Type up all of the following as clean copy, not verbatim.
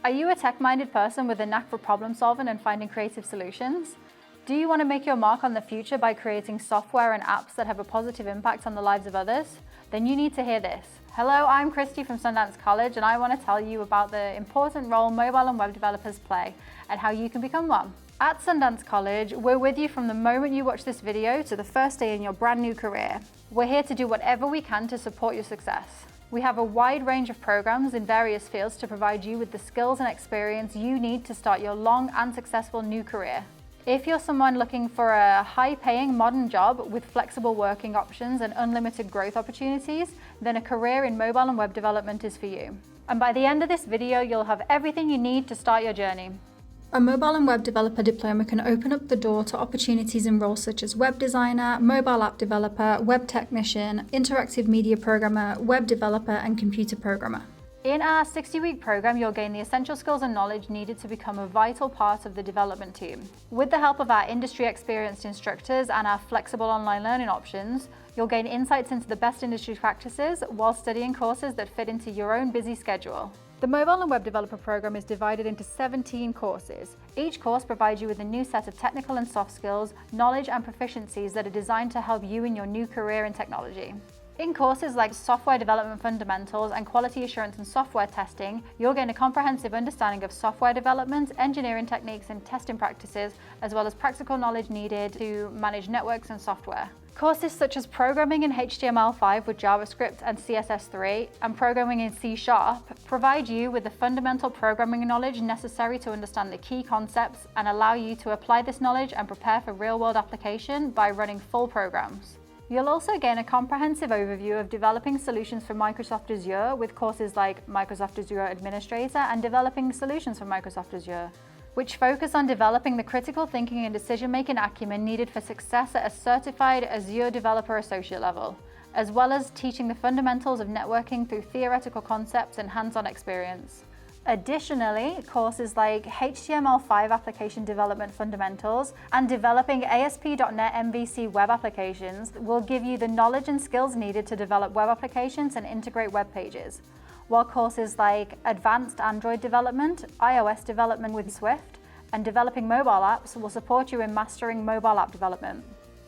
Are you a tech-minded person with a knack for problem solving and finding creative solutions? Do you want to make your mark on the future by creating software and apps that have a positive impact on the lives of others? Then you need to hear this. Hello, I'm Christy from Sundance College, and I want to tell you about the important role mobile and web developers play and how you can become one. At Sundance College, we're with you from the moment you watch this video to the first day in your brand new career. We're here to do whatever we can to support your success. We have a wide range of programs in various fields to provide you with the skills and experience you need to start your long and successful new career. If you're someone looking for a high-paying modern job with flexible working options and unlimited growth opportunities, then a career in mobile and web development is for you. And by the end of this video, you'll have everything you need to start your journey. A mobile and web developer diploma can open up the door to opportunities in roles such as web designer, mobile app developer, web technician, interactive media programmer, web developer, and computer programmer. In our 60-week program, you'll gain the essential skills and knowledge needed to become a vital part of the development team. With the help of our industry-experienced instructors and our flexible online learning options, you'll gain insights into the best industry practices while studying courses that fit into your own busy schedule. The Mobile and Web Developer program is divided into 17 courses. Each course provides you with a new set of technical and soft skills, knowledge and proficiencies that are designed to help you in your new career in technology. In courses like Software Development Fundamentals and Quality Assurance and Software Testing, you'll gain a comprehensive understanding of software development, engineering techniques and testing practices, as well as practical knowledge needed to manage networks and software. Courses such as Programming in HTML5 with JavaScript and CSS3 and Programming in C# provide you with the fundamental programming knowledge necessary to understand the key concepts and allow you to apply this knowledge and prepare for real-world application by running full programs. You'll also gain a comprehensive overview of developing solutions for Microsoft Azure with courses like Microsoft Azure Administrator and Developing Solutions for Microsoft Azure, which focus on developing the critical thinking and decision-making acumen needed for success at a certified Azure Developer Associate level, as well as teaching the fundamentals of networking through theoretical concepts and hands-on experience. Additionally, courses like HTML5 Application Development Fundamentals and Developing ASP.NET MVC Web Applications will give you the knowledge and skills needed to develop web applications and integrate web pages, while courses like Advanced Android Development, iOS Development with Swift, and Developing Mobile Apps will support you in mastering mobile app development.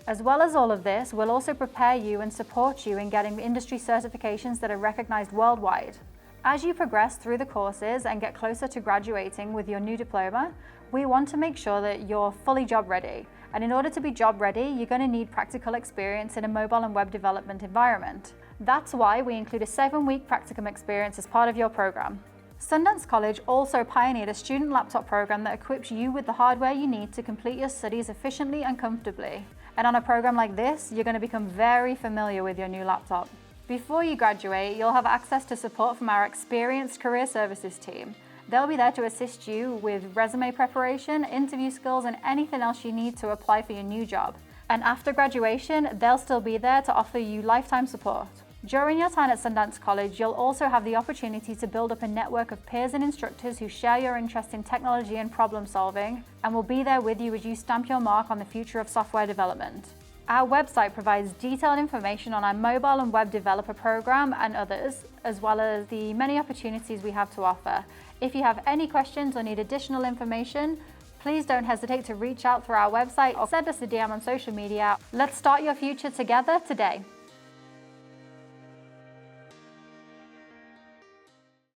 As well as all of this, we'll also prepare you and support you in getting industry certifications that are recognized worldwide. As you progress through the courses and get closer to graduating with your new diploma, we want to make sure that you're fully job ready. And in order to be job ready, you're going to need practical experience in a mobile and web development environment. That's why we include a 7-week practicum experience as part of your program. Sundance College also pioneered a student laptop program that equips you with the hardware you need to complete your studies efficiently and comfortably. And on a program like this, you're going to become very familiar with your new laptop. Before you graduate, you'll have access to support from our experienced career services team. They'll be there to assist you with resume preparation, interview skills, and anything else you need to apply for your new job. And after graduation, they'll still be there to offer you lifetime support. During your time at Sundance College, you'll also have the opportunity to build up a network of peers and instructors who share your interest in technology and problem solving, and will be there with you as you stamp your mark on the future of software development. Our website provides detailed information on our mobile and web developer program and others, as well as the many opportunities we have to offer. If you have any questions or need additional information, please don't hesitate to reach out through our website or send us a DM on social media. Let's start your future together today.